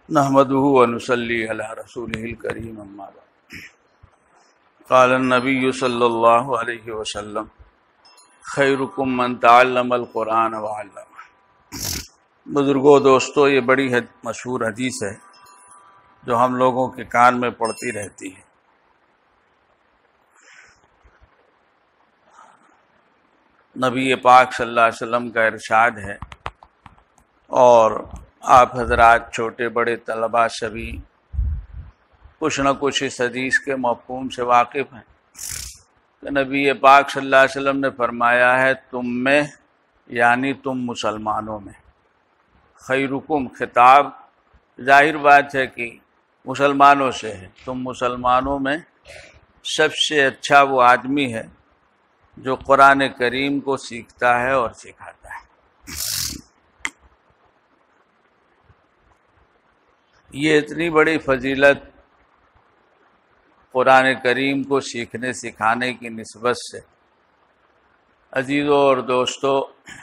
نحمده ونصلي على رسوله الكريم اما بعد قال النبي صلى الله عليه وسلم خيركم من تعلم القرآن وعلمه۔ بزرگوں دوستو، یہ بڑی مشہور حدیث ہے جو ہم لوگوں کے کان میں پڑتی رہتی ہے۔ نبی پاک صلی اللہ علیہ وسلم کا ارشاد ہے، اور آپ حضرات چھوٹے بڑے طلباء سبھی کچھ نہ کچھ اس حدیث کے مفہوم سے واقف ہیں کہ نبی پاک صلی اللہ علیہ وسلم نے فرمایا ہے، تم میں یعنی تم مسلمانوں میں، خیرکم، خطاب ظاہر بات ہے کہ مسلمانوں سے ہے، تم مسلمانوں میں سب سے اچھا وہ آدمی ہے جو قرآن کریم کو سیکھتا ہے اور سکھاتا ہے۔ یہ اتنی بڑی فضیلت قرآن کریم کو سیکھنے سکھانے کی نسبت سے عزیزوں اور دوستو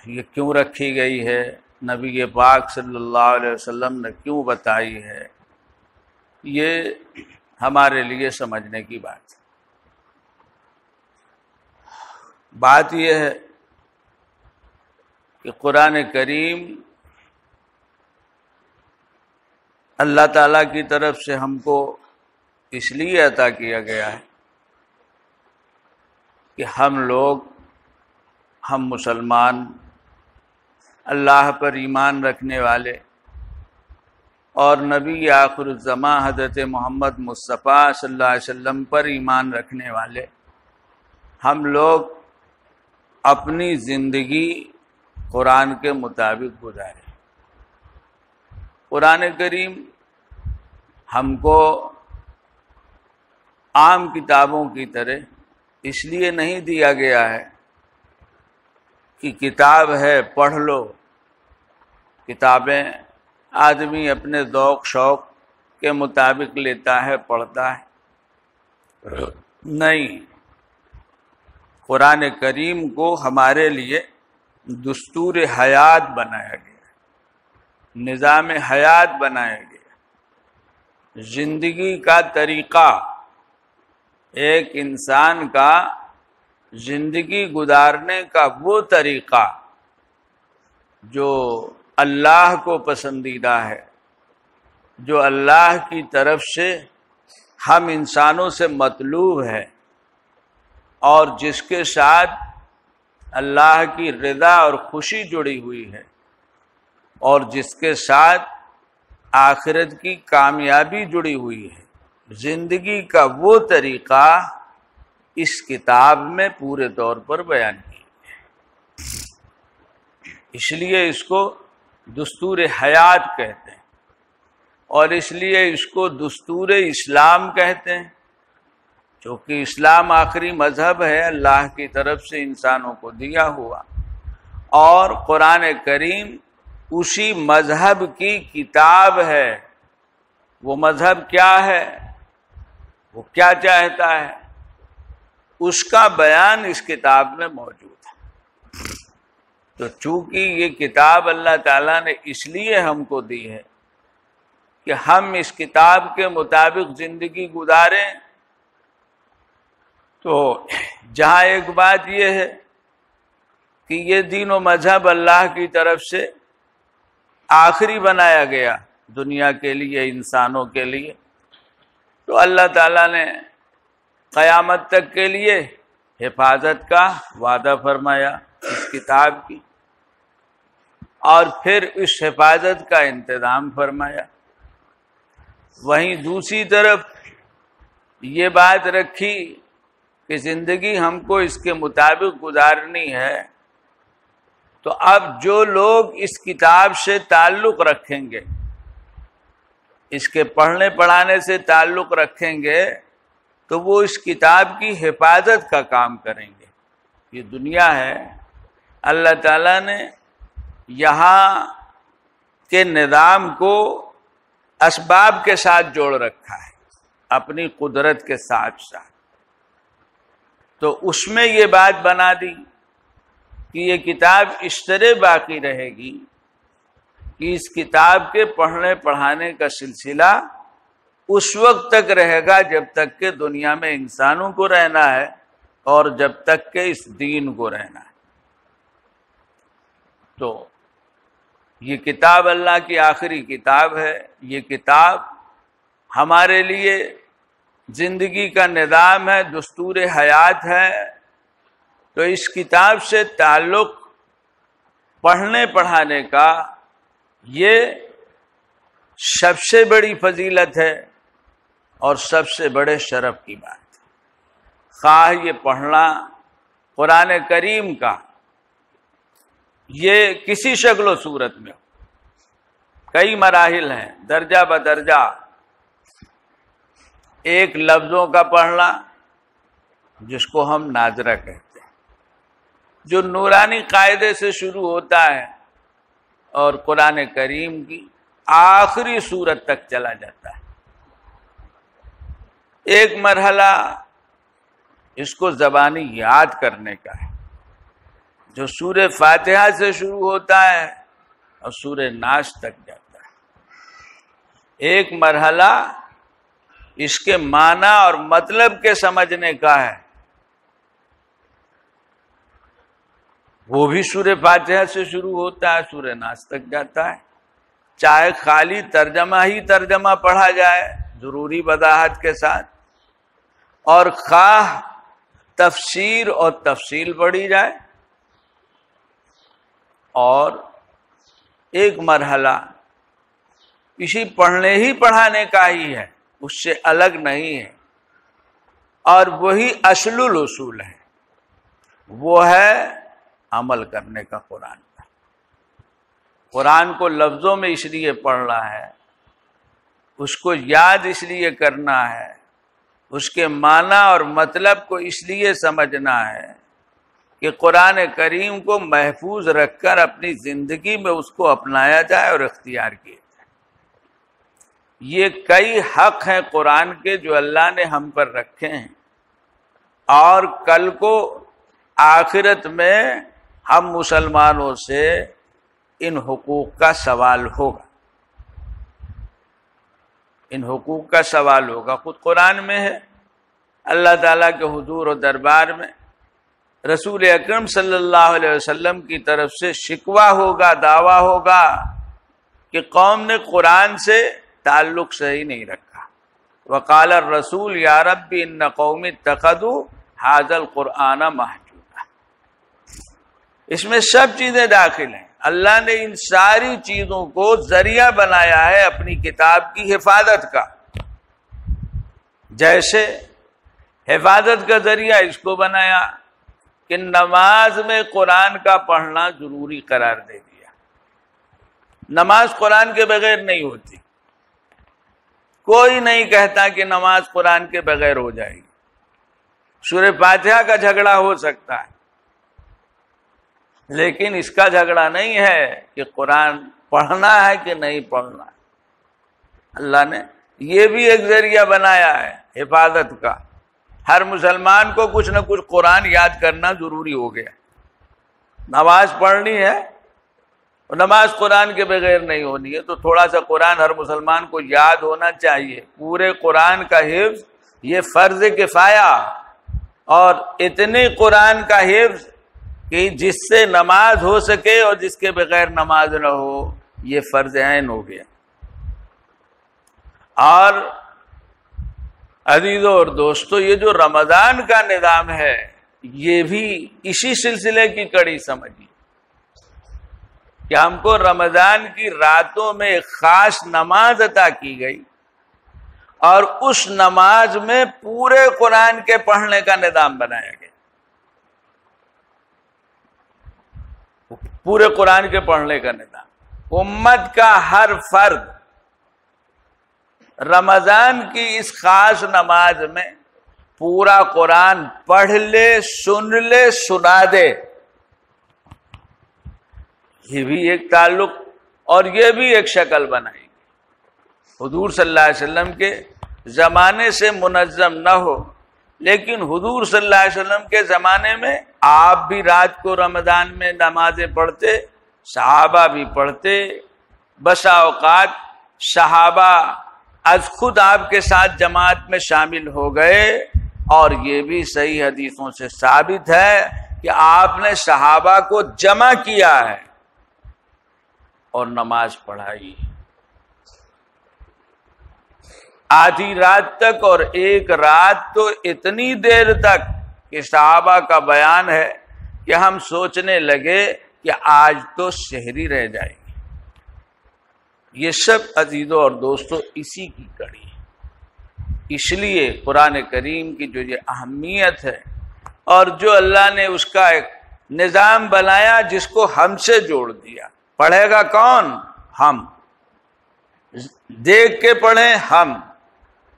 یہ کیوں رکھی گئی ہے، نبی پاک صلی اللہ علیہ وسلم نے کیوں بتائی ہے، یہ ہمارے لیے سمجھنے کی بات ہے۔ بات یہ ہے کہ قرآن کریم اللہ تعالیٰ کی طرف سے ہم کو اس لیے عطا کیا گیا ہے کہ ہم مسلمان، اللہ پر ایمان رکھنے والے اور نبی آخر الزماں حضرت محمد مصطفیٰ صلی اللہ علیہ وسلم پر ایمان رکھنے والے ہم لوگ اپنی زندگی قرآن کے مطابق گزارے۔ قرآن کریم ہم کو عام کتابوں کی طرح اس لیے نہیں دیا گیا ہے کہ کتاب ہے پڑھ لو۔ کتابیں آدمی اپنے ذوق شوق کے مطابق لیتا ہے، پڑھتا ہے، نہیں، قرآن کریم کو ہمارے لیے دستور حیات بنایا گیا، نظام حیات بنایا گیا، زندگی کا طریقہ، ایک انسان کا زندگی گزارنے کا وہ طریقہ جو اللہ کو پسندیدہ ہے، جو اللہ کی طرف سے ہم انسانوں سے مطلوب ہے، اور جس کے ساتھ اللہ کی رضا اور خوشی جڑی ہوئی ہے، اور جس کے ساتھ آخرت کی کامیابی جڑی ہوئی ہے۔ زندگی کا وہ طریقہ اس کتاب میں پورے طور پر بیان کیا ہے، اس لیے اس کو دستور حیات کہتے ہیں، اور اس لیے اس کو دستور اسلام کہتے ہیں، چونکہ اسلام آخری مذہب ہے اللہ کی طرف سے انسانوں کو دیا ہوا، اور قرآن کریم اسی مذہب کی کتاب ہے۔ وہ مذہب کیا ہے، وہ کیا چاہتا ہے، اس کا بیان اس کتاب میں موجود ہے۔ تو چونکہ یہ کتاب اللہ تعالیٰ نے اس لیے ہم کو دی ہے کہ ہم اس کتاب کے مطابق زندگی گزاریں، تو جہاں ایک بات یہ ہے کہ یہ دین و مذہب اللہ کی طرف سے آخری بنایا گیا دنیا کے لیے، انسانوں کے لیے، تو اللہ تعالیٰ نے قیامت تک کے لیے حفاظت کا وعدہ فرمایا اس کتاب کی، اور پھر اس حفاظت کا انتظام فرمایا۔ وہیں دوسری طرف یہ بات رکھی کہ زندگی ہم کو اس کے مطابق گزارنی ہے، تو اب جو لوگ اس کتاب سے تعلق رکھیں گے، اس کے پڑھنے پڑھانے سے تعلق رکھیں گے، تو وہ اس کتاب کی حفاظت کا کام کریں گے۔ یہ دنیا ہے، اللہ تعالیٰ نے یہاں کے نظام کو اسباب کے ساتھ جوڑ رکھا ہے، اپنی قدرت کے ساتھ ساتھ، تو اس میں یہ بات بنا دی کہ یہ کتاب اس طرح باقی رہے گی کہ اس کتاب کے پڑھنے پڑھانے کا سلسلہ اس وقت تک رہے گا جب تک کہ دنیا میں انسانوں کو رہنا ہے اور جب تک کہ اس دین کو رہنا ہے۔ تو یہ کتاب اللہ کی آخری کتاب ہے، یہ کتاب ہمارے لیے زندگی کا نظام ہے، دستور حیات ہے۔ تو اس کتاب سے تعلق پڑھنے پڑھانے کا یہ سب سے بڑی فضیلت ہے اور سب سے بڑے شرف کی بات ہے۔ خواہ یہ پڑھنا قرآن کریم کا یہ کسی شکل و صورت میں ہو، کئی مراحل ہیں، درجہ بدرجہ ایک لفظوں کا پڑھنا جس کو ہم ناظرہ کہتے ہیں، جو نورانی قاعدے سے شروع ہوتا ہے اور قرآن کریم کی آخری سورت تک چلا جاتا ہے۔ ایک مرحلہ اس کو زبانی یاد کرنے کا ہے، جو سورہ فاتحہ سے شروع ہوتا ہے اور سورہ ناس تک جاتا ہے۔ ایک مرحلہ اس کے معنی اور مطلب کے سمجھنے کا ہے، وہ بھی سورہ فاتحہ سے شروع ہوتا ہے، سورہ ناس تک جاتا ہے۔ چاہے خالی ترجمہ ہی ترجمہ پڑھا جائے ضروری وضاحت کے ساتھ، اور خواہ تفسیر اور تفصیل پڑھی جائے، اور ایک مرحلہ اسی پڑھنے ہی پڑھانے کا ہی ہے، اس سے الگ نہیں ہے، اور وہی اصل الاصول ہے، وہ ہے عمل کرنے کا قرآن کا۔ قرآن کو لفظوں میں اس لیے پڑھنا ہے، اس کو یاد اس لیے کرنا ہے، اس کے معنی اور مطلب کو اس لیے سمجھنا ہے کہ قرآن کریم کو محفوظ رکھ کر اپنی زندگی میں اس کو اپنایا جائے اور اختیار کیا جائے۔ یہ کئی حق ہیں قرآن کے جو اللہ نے ہم پر رکھے ہیں، اور کل کو آخرت میں ہم مسلمانوں سے ان حقوق کا سوال ہوگا، ان حقوق کا سوال ہوگا۔ خود قرآن میں ہے، اللہ تعالیٰ کے حضور و دربار میں رسول اکرم صلی اللہ علیہ وسلم کی طرف سے شکوہ ہوگا، دعویٰ ہوگا کہ قوم نے قرآن سے تعلق صحیح نہیں رکھا۔ وقال الرسول یا رب ان قوم اتخذوا ھذا القرآن مہجورا۔ اس میں سب چیزیں داخل ہیں۔ اللہ نے ان ساری چیزوں کو ذریعہ بنایا ہے اپنی کتاب کی حفاظت کا، جیسے حفاظت کا ذریعہ اس کو بنایا کہ نماز میں قرآن کا پڑھنا ضروری قرار دے دیا۔ نماز قرآن کے بغیر نہیں ہوتی، کوئی نہیں کہتا کہ نماز قرآن کے بغیر ہو جائے گی۔ سورہ فاتحہ کا جھگڑا ہو سکتا ہے، لیکن اس کا جھگڑا نہیں ہے کہ قرآن پڑھنا ہے کہ نہیں پڑھنا ہے۔ اللہ نے یہ بھی ایک ذریعہ بنایا ہے حفاظت کا۔ ہر مسلمان کو کچھ نہ کچھ قرآن یاد کرنا ضروری ہو گیا۔ نماز پڑھنی ہے، نماز قرآن کے بغیر نہیں ہونی ہے، تو تھوڑا سا قرآن ہر مسلمان کو یاد ہونا چاہیے۔ پورے قرآن کا حفظ یہ فرض کفایہ، اور اتنے قرآن کا حفظ کہ جس سے نماز ہو سکے اور جس کے بغیر نماز نہ ہو، یہ فرض عین ہو گیا۔ اور عزیزوں اور دوستو، یہ جو رمضان کا نظام ہے یہ بھی اسی سلسلے کی کڑی سمجھیے کہ ہم کو رمضان کی راتوں میں ایک خاص نماز عطا کی گئی، اور اس نماز میں پورے قرآن کے پڑھنے کا نظام بنایا گیا۔ پورے قرآن کے پڑھنے کا نظام، امت کا ہر فرد رمضان کی اس خاص نماز میں پورا قرآن پڑھ لے، سن لے، سنا دے۔ یہ بھی ایک تعلق اور یہ بھی ایک شکل بنائی گئی۔ حضور صلی اللہ علیہ وسلم کے زمانے سے منظم نہ ہو، لیکن حضور صلی اللہ علیہ وسلم کے زمانے میں آپ بھی رات کو رمضان میں نمازیں پڑھتے، صحابہ بھی پڑھتے، بسا اوقات صحابہ از خود آپ کے ساتھ جماعت میں شامل ہو گئے، اور یہ بھی صحیح حدیثوں سے ثابت ہے کہ آپ نے صحابہ کو جمع کیا ہے اور نماز پڑھائی آدھی رات تک، اور ایک رات تو اتنی دیر تک کہ صحابہ کا بیان ہے کہ ہم سوچنے لگے کہ آج تو سحری رہ جائے گی۔ یہ سب عزیزوں اور دوستوں اسی کی کڑی ہے۔ اس لیے قرآن کریم کی جو یہ اہمیت ہے، اور جو اللہ نے اس کا ایک نظام بنایا جس کو ہم سے جوڑ دیا، پڑھے گا کون؟ ہم، دیکھ کے پڑھیں ہم،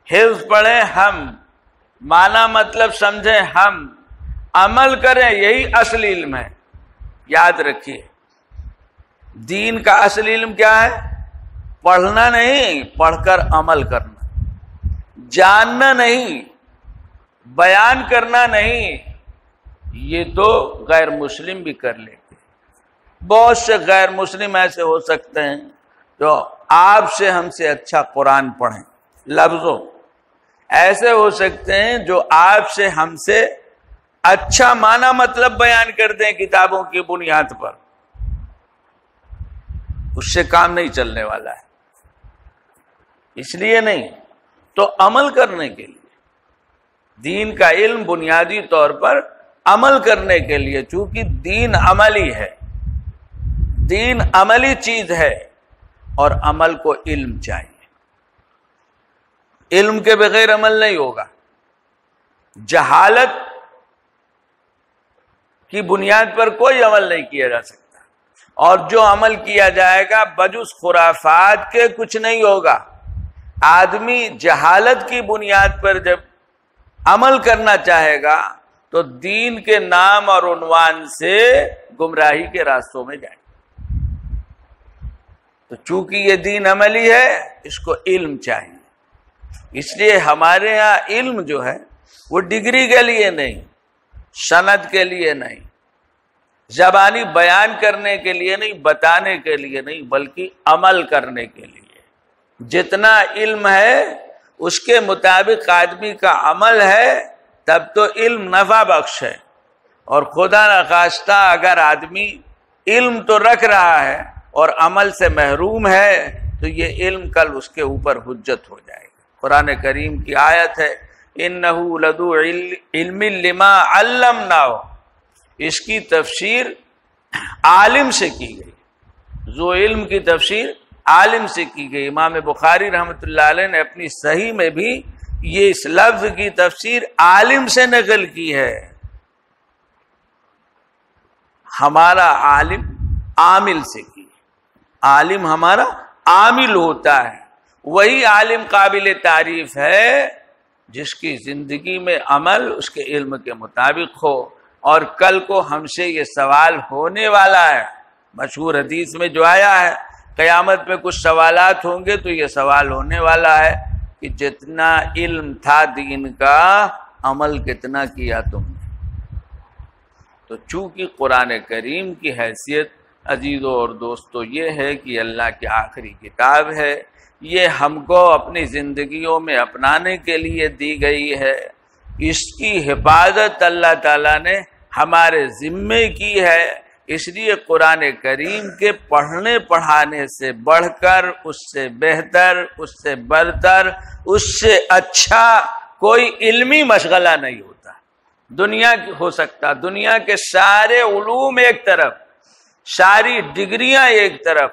حفظ پڑھیں ہم، معنی مطلب سمجھیں ہم، عمل کریں، یہی اصل علم ہے۔ یاد رکھیے، دین کا اصل علم کیا ہے؟ پڑھنا نہیں، پڑھ کر عمل کرنا، جاننا نہیں، بیان کرنا نہیں۔ یہ تو غیر مسلم بھی کر لیتے، بہت سے غیر مسلم ایسے ہو سکتے ہیں جو آپ سے ہم سے اچھا قرآن پڑھیں، لفظوں ایسے ہو سکتے ہیں جو آپ سے ہم سے اچھا معنی مطلب بیان کر دیں کتابوں کی بنیاد پر، اس سے کام نہیں چلنے والا ہے۔ اس لیے نہیں تو عمل کرنے کے لیے، دین کا علم بنیادی طور پر عمل کرنے کے لیے، چونکہ دین عملی ہے، دین عملی چیز ہے، اور عمل کو علم چاہیے۔ علم کے بغیر عمل نہیں ہوگا۔ جہالت کی بنیاد پر کوئی عمل نہیں کیا جا سکتا، اور جو عمل کیا جائے گا بجز خرافات کے کچھ نہیں ہوگا۔ آدمی جہالت کی بنیاد پر جب عمل کرنا چاہے گا تو دین کے نام اور عنوان سے گمراہی کے راستوں میں جائے گا۔ تو چونکہ یہ دین عملی ہے، اس کو علم چاہیے۔ اس لیے ہمارے ہاں علم جو ہے وہ ڈگری کے لیے نہیں، سند کے لیے نہیں، زبانی بیان کرنے کے لیے نہیں، بتانے کے لیے نہیں، بلکہ عمل کرنے کے لیے۔ جتنا علم ہے اس کے مطابق آدمی کا عمل ہے، تب تو علم نفع بخش ہے۔ اور خدا نخواستہ اگر آدمی علم تو رکھ رہا ہے اور عمل سے محروم ہے تو یہ علم کل اس کے اوپر حجت ہو جائے گا۔ قرآن کریم کی آیت ہے اِنَّهُ لَذُو عِلْمٍ لِمَا عَلَّمْنَاهُ، اس کی تفسیر عالم سے کی گئی، ذو علم کی تفسیر عالم سے کی گئی۔ امام بخاری رحمۃ اللہ علیہ نے اپنی صحیح میں بھی یہ اس لفظ کی تفسیر عالم سے نقل کی ہے۔ ہمارا عالم عامل سے کی، عالم ہمارا عامل ہوتا ہے، وہی عالم قابل تعریف ہے جس کی زندگی میں عمل اس کے علم کے مطابق ہو۔ اور کل کو ہم سے یہ سوال ہونے والا ہے، مشہور حدیث میں جو آیا ہے قیامت میں کچھ سوالات ہوں گے، تو یہ سوال ہونے والا ہے کہ جتنا علم تھا دین کا، عمل کتنا کیا تم نے۔ تو چونکہ قرآن کریم کی حیثیت عزیزوں اور دوستوں یہ ہے کہ اللہ کی آخری کتاب ہے، یہ ہم کو اپنی زندگیوں میں اپنانے کے لیے دی گئی ہے، اس کی حفاظت اللہ تعالیٰ نے ہمارے ذمے کی ہے۔ اس لیے قرآن کریم کے پڑھنے پڑھانے سے بڑھ کر، اس سے بہتر، اس سے برتر، اس سے اچھا کوئی علمی مشغلہ نہیں ہوتا۔ دنیا ہو سکتا، دنیا کے سارے علوم ایک طرف، ساری ڈگریاں ایک طرف،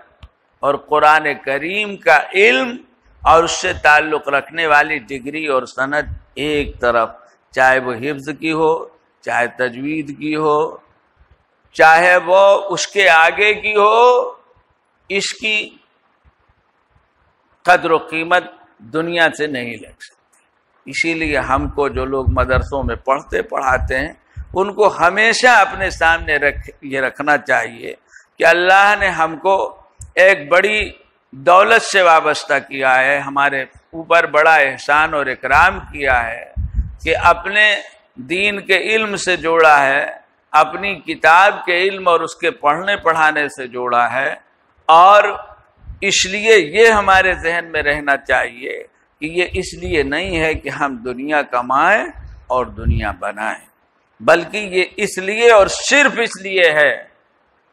اور قرآن کریم کا علم اور اس سے تعلق رکھنے والی ڈگری اور سند ایک طرف، چاہے وہ حفظ کی ہو، چاہے تجوید کی ہو، چاہے وہ اس کے آگے کی ہو، اس کی قدر و قیمت دنیا سے نہیں لگ سکتی۔ اسی لیے ہم کو جو لوگ مدرسوں میں پڑھتے پڑھاتے ہیں ان کو ہمیشہ اپنے سامنے یہ رکھنا چاہیے کہ اللہ نے ہم کو ایک بڑی دولت سے وابستہ کیا ہے، ہمارے اوپر بڑا احسان اور اکرام کیا ہے کہ اپنے دین کے علم سے جوڑا ہے، اپنی کتاب کے علم اور اس کے پڑھنے پڑھانے سے جوڑا ہے، اور اس لیے یہ ہمارے ذہن میں رہنا چاہیے کہ یہ اس لیے نہیں ہے کہ ہم دنیا کمائیں اور دنیا بنائیں، بلکہ یہ اس لیے اور صرف اس لیے ہے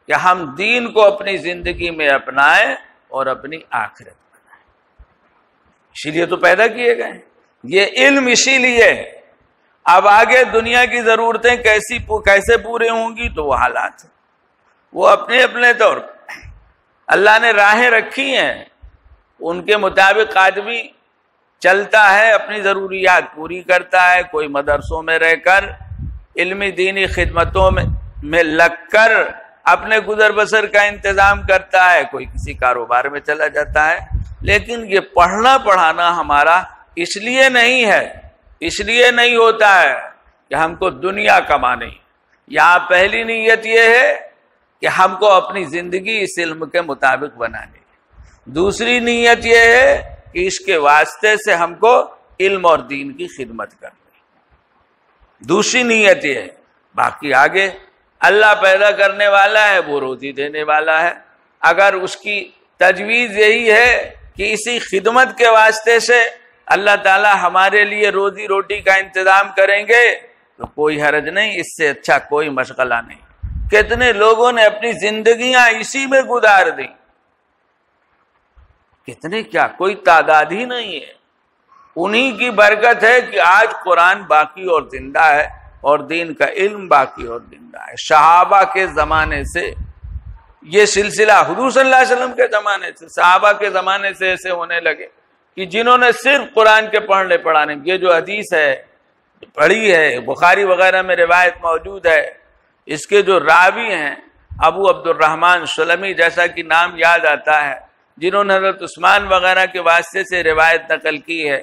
کہ ہم دین کو اپنی زندگی میں اپنائیں اور اپنی آخرت بنائیں۔ اسی لیے تو پیدا کیے گئے، یہ علم اسی لیے ہے۔ اب آگے دنیا کی ضرورتیں کیسے پورے ہوں گی تو وہ حالات ہیں، وہ اپنے اپنے طور پر اللہ نے راہیں رکھی ہیں، ان کے مطابق آدمی چلتا ہے، اپنی ضروریات پوری کرتا ہے۔ کوئی مدرسوں میں رہ کر علمی دینی خدمتوں میں لگ کر اپنے گزر بسر کا انتظام کرتا ہے، کوئی کسی کاروبار میں چلا جاتا ہے، لیکن یہ پڑھنا پڑھانا ہمارا اس لیے نہیں ہے، اس لیے نہیں ہوتا ہے کہ ہم کو دنیا کمانی۔ یہاں پہلی نیت یہ ہے کہ ہم کو اپنی زندگی اس علم کے مطابق بنانی ہے۔ دوسری نیت یہ ہے کہ اس کے واسطے سے ہم کو علم اور دین کی خدمت کرنی۔ دوسری نیت یہ ہے، باقی آگے اللہ پیدا کرنے والا ہے، وہ روزی دینے والا ہے۔ اگر اس کی تجویز یہی ہے کہ اسی خدمت کے واسطے سے اللہ تعالی ہمارے لیے روزی روٹی کا انتظام کریں گے تو کوئی حرج نہیں، اس سے اچھا کوئی مشغلہ نہیں۔ کتنے لوگوں نے اپنی زندگیاں اسی میں گزار دی، کتنے، کیا کوئی تعداد ہی نہیں ہے۔ انہی کی برکت ہے کہ آج قرآن باقی اور زندہ ہے اور دین کا علم باقی اور زندہ ہے۔ صحابہ کے زمانے سے یہ سلسلہ، حضور صلی اللہ علیہ وسلم کے زمانے سے، صحابہ کے زمانے سے ایسے ہونے لگے کہ جنہوں نے صرف قرآن کے پڑھنے پڑھانے، یہ جو حدیث ہے پڑھی ہے، بخاری وغیرہ میں روایت موجود ہے، اس کے جو راوی ہیں ابو عبد الرحمن سلمی جیسا کہ نام یاد آتا ہے، جنہوں نے حضرت عثمان وغیرہ کے واسطے سے روایت نقل کی ہے،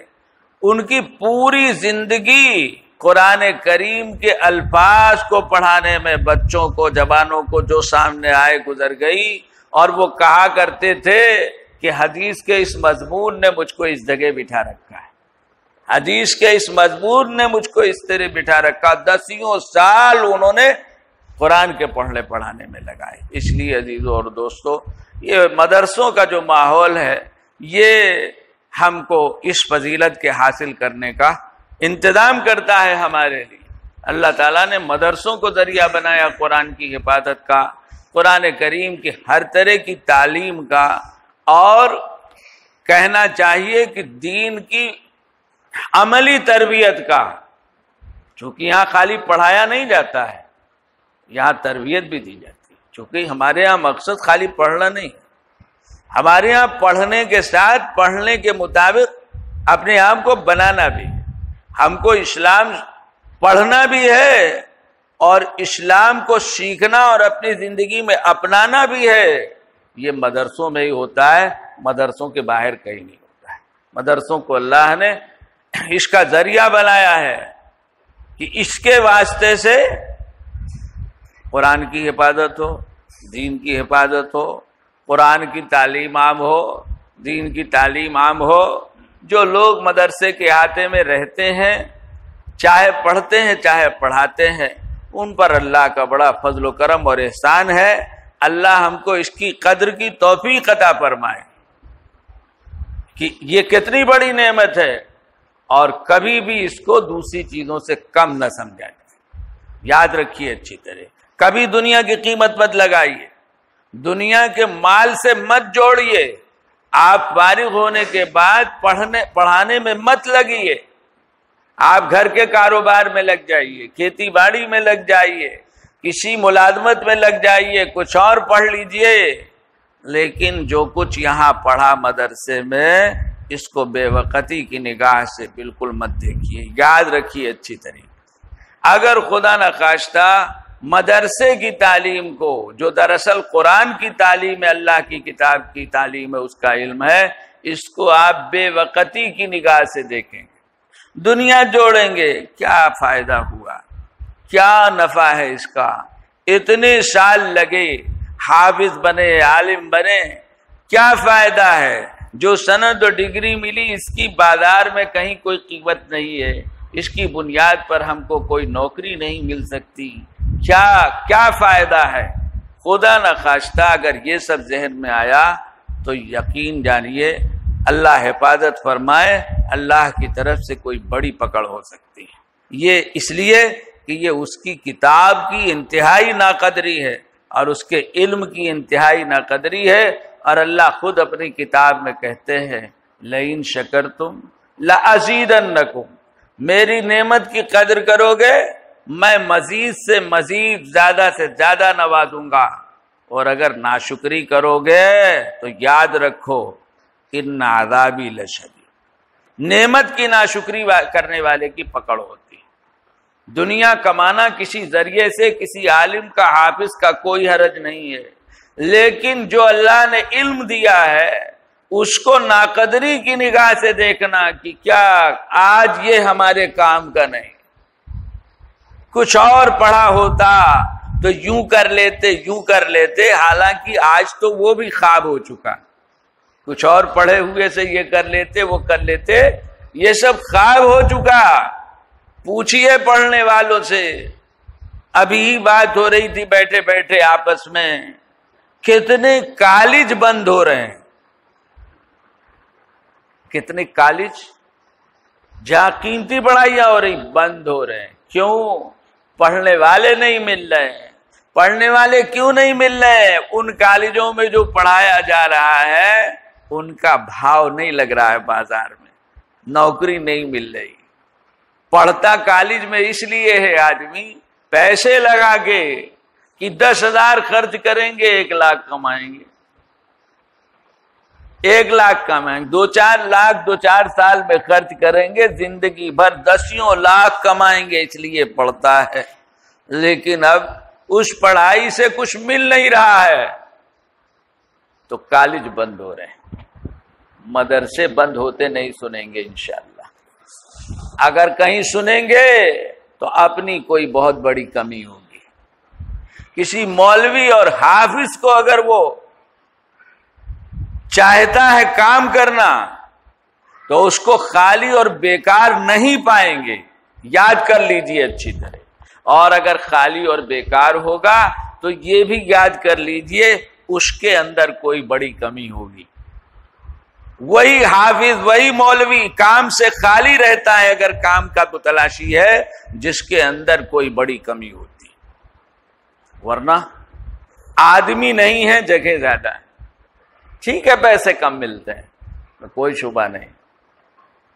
ان کی پوری زندگی قرآن کریم کے الفاظ کو پڑھانے میں بچوں کو، جوانوں کو جو سامنے آئے گزر گئی، اور وہ کہا کرتے تھے کہ حدیث کے اس مضمون نے مجھ کو اس جگہ بٹھا رکھا ہے، حدیث کے اس مضمون نے مجھ کو اس طرح بٹھا رکھا۔ 10 سال انہوں نے قرآن کے پڑھنے پڑھانے میں لگائے۔ اس لیے عزیزوں اور دوستو، یہ مدرسوں کا جو ماحول ہے یہ ہم کو اس فضیلت کے حاصل کرنے کا انتظام کرتا ہے ہمارے لیے۔ اللہ تعالیٰ نے مدرسوں کو ذریعہ بنایا قرآن کی حفاظت کا، قرآن کریم کی ہر طرح کی تعلیم کا، اور کہنا چاہیے کہ دین کی عملی تربیت کا، چونکہ یہاں خالی پڑھایا نہیں جاتا ہے، یہاں تربیت بھی دی جاتی ہے، چونکہ ہمارے یہاں مقصد خالی پڑھنا نہیں، ہمارے یہاں پڑھنے کے ساتھ پڑھنے کے مطابق اپنے آپ کو بنانا بھی ہے۔ ہم کو اسلام پڑھنا بھی ہے اور اسلام کو سیکھنا اور اپنی زندگی میں اپنانا بھی ہے۔ یہ مدرسوں میں ہی ہوتا ہے، مدرسوں کے باہر کہیں نہیں ہوتا ہے۔ مدرسوں کو اللہ نے اس کا ذریعہ بنایا ہے کہ اس کے واسطے سے قرآن کی حفاظت ہو، دین کی حفاظت ہو، قرآن کی تعلیم عام ہو، دین کی تعلیم عام ہو۔ جو لوگ مدرسے کے احاطے میں رہتے ہیں، چاہے پڑھتے ہیں چاہے پڑھاتے ہیں، ان پر اللہ کا بڑا فضل و کرم اور احسان ہے۔ اللہ ہم کو اس کی قدر کی توفیق عطا فرمائے کہ یہ کتنی بڑی نعمت ہے، اور کبھی بھی اس کو دوسری چیزوں سے کم نہ سمجھا جائے۔ یاد رکھیے اچھی طرح، کبھی دنیا کی قیمت مت لگائیے، دنیا کے مال سے مت جوڑیے۔ آپ فارغ ہونے کے بعد پڑھانے میں مت لگیے، آپ گھر کے کاروبار میں لگ جائیے، کھیتی باڑی میں لگ جائیے، کسی ملازمت میں لگ جائیے، کچھ اور پڑھ لیجئے، لیکن جو کچھ یہاں پڑھا مدرسے میں، اس کو بے وقتی کی نگاہ سے بالکل مت دیکھیے۔ یاد رکھیے اچھی طرح، اگر خدا نخواستہ مدرسے کی تعلیم کو، جو دراصل قرآن کی تعلیم ہے، اللہ کی کتاب کی تعلیم ہے، اس کا علم ہے، اس کو آپ بے وقتی کی نگاہ سے دیکھیں گے، دنیا جوڑیں گے، کیا فائدہ ہوا، کیا نفع ہے اس کا، اتنے سال لگے، حافظ بنے، عالم بنے، کیا فائدہ ہے؟ جو سند و ڈگری ملی، اس کی بازار میں کہیں کوئی قیمت نہیں ہے، اس کی بنیاد پر ہم کو کوئی نوکری نہیں مل سکتی، کیا فائدہ ہے؟ خدا نخواستہ اگر یہ سب ذہن میں آیا تو یقین جانیے اللہ حفاظت فرمائے، اللہ کی طرف سے کوئی بڑی پکڑ ہو سکتی ہے۔ یہ اس لیے کہ یہ اس کی کتاب کی انتہائی ناقدری ہے اور اس کے علم کی انتہائی ناقدری ہے، اور اللہ خود اپنی کتاب میں کہتے ہیں لئن شکرتم لازیدنکم، میری نعمت کی قدر کرو گے میں مزید سے مزید زیادہ سے زیادہ نوازوں گا، اور اگر ناشکری کرو گے تو یاد رکھو ان عذابی لشدید، نعمت کی ناشکری کرنے والے کی پکڑ ہوتی ہے۔ دنیا کمانا کسی ذریعے سے کسی عالم کا حافظ کا کوئی حرج نہیں ہے، لیکن جو اللہ نے علم دیا ہے اس کو ناقدری کی نگاہ سے دیکھنا کہ کیا آج یہ ہمارے کام کا نہیں، کچھ اور پڑھا ہوتا تو یوں کر لیتے، حالانکہ آج تو وہ بھی خواب ہو چکا، کچھ اور پڑھے ہوئے سے یہ کر لیتے وہ کر لیتے، یہ سب خواب ہو چکا۔ پوچھئے پڑھنے والوں سے، ابھی بات ہو رہی تھی بیٹھے بیٹھے آپس میں، کتنے کالج بند ہو رہے ہیں، کتنے کالج جہاں قیمتی پڑھائیاں ہو رہی بند ہو رہے ہیں۔ کیوں؟ پڑھنے والے نہیں مل رہے ہیں۔ پڑھنے والے کیوں نہیں مل رہے ہیں؟ ان کالجوں میں جو پڑھایا جا رہا ہے ان کا بھاؤ نہیں لگ رہا ہے، بازار میں نوکری نہیں مل رہی۔ پڑھتا کالج میں اس لیے ہے آدمی پیسے لگا کے کہ 10,000 خرچ کریں گے 1 لاکھ کمائیں گے، 1 لاکھ کمائیں گے، 2-4 لاکھ 2-4 سال میں خرچ کریں گے، زندگی بھر 10 لاکھ کمائیں گے، اس لیے پڑھتا ہے۔ لیکن اب اس پڑھائی سے کچھ مل نہیں رہا ہے تو کالج بند ہو رہے ہیں، مدرسے بند ہوتے نہیں سنیں گے انشاءاللہ۔ اگر کہیں سنیں گے تو اپنی کوئی بہت بڑی کمی ہوگی۔ کسی مولوی اور حافظ کو اگر وہ چاہتا ہے کام کرنا تو اس کو خالی اور بیکار نہیں پائیں گے، یاد کر لیجئے اچھی طرح۔ اور اگر خالی اور بیکار ہوگا تو یہ بھی یاد کر لیجئے اس کے اندر کوئی بڑی کمی ہوگی۔ وہی حافظ وہی مولوی کام سے خالی رہتا ہے اگر کام کا تو تلاشی ہے جس کے اندر کوئی بڑی کمی ہوتی، ورنہ آدمی نہیں ہے، جگہ زیادہ ہے۔ ٹھیک ہے پیسے کم ملتے ہیں، کوئی شبہ نہیں،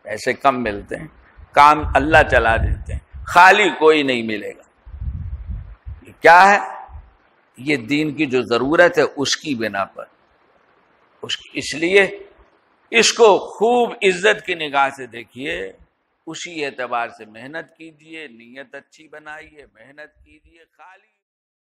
پیسے کم ملتے ہیں، کام اللہ چلا دیتے ہیں، خالی کوئی نہیں ملے گا۔ یہ کیا ہے؟ یہ دین کی جو ضرورت ہے اس کی بنا پر، اس لیے اس کو خوب عزت کی نگاہ سے دیکھیے، اسی اعتبار سے محنت کیجئے، نیت اچھی بنائیے، محنت کیجئے، خالی